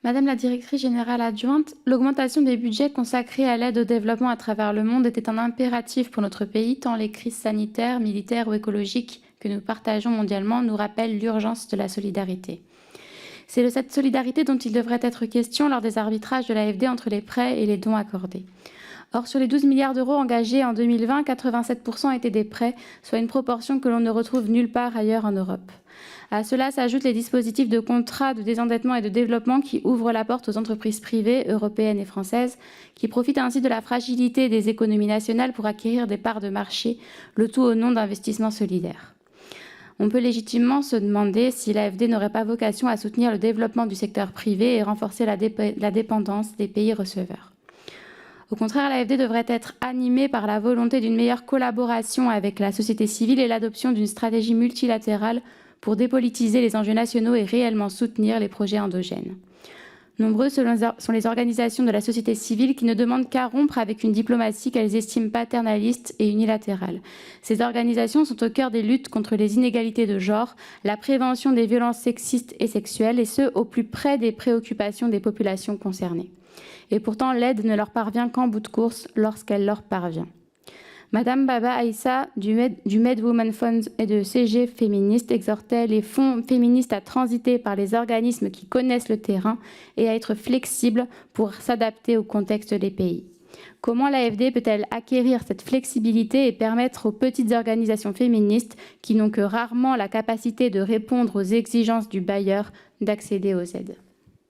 Madame la directrice générale adjointe, l'augmentation des budgets consacrés à l'aide au développement à travers le monde était un impératif pour notre pays, tant les crises sanitaires, militaires ou écologiques que nous partageons mondialement nous rappellent l'urgence de la solidarité. C'est de cette solidarité dont il devrait être question lors des arbitrages de l'AFD entre les prêts et les dons accordés. Or, sur les 12 milliards d'euros engagés en 2020, 87% étaient des prêts, soit une proportion que l'on ne retrouve nulle part ailleurs en Europe. À cela s'ajoutent les dispositifs de contrats de désendettement et de développement qui ouvrent la porte aux entreprises privées, européennes et françaises, qui profitent ainsi de la fragilité des économies nationales pour acquérir des parts de marché, le tout au nom d'investissements solidaires. On peut légitimement se demander si l'AFD n'aurait pas vocation à soutenir le développement du secteur privé et renforcer la dépendance des pays receveurs. Au contraire, l'AFD devrait être animée par la volonté d'une meilleure collaboration avec la société civile et l'adoption d'une stratégie multilatérale pour dépolitiser les enjeux nationaux et réellement soutenir les projets endogènes. Nombreuses sont les organisations de la société civile qui ne demandent qu'à rompre avec une diplomatie qu'elles estiment paternaliste et unilatérale. Ces organisations sont au cœur des luttes contre les inégalités de genre, la prévention des violences sexistes et sexuelles, et ce, au plus près des préoccupations des populations concernées. Et pourtant, l'aide ne leur parvient qu'en bout de course lorsqu'elle leur parvient. Madame Baba Aïssa du Med Women Fund et de CG Féministe exhortait les fonds féministes à transiter par les organismes qui connaissent le terrain et à être flexibles pour s'adapter au contexte des pays. Comment l'AFD peut-elle acquérir cette flexibilité et permettre aux petites organisations féministes, qui n'ont que rarement la capacité de répondre aux exigences du bailleur, d'accéder aux aides ?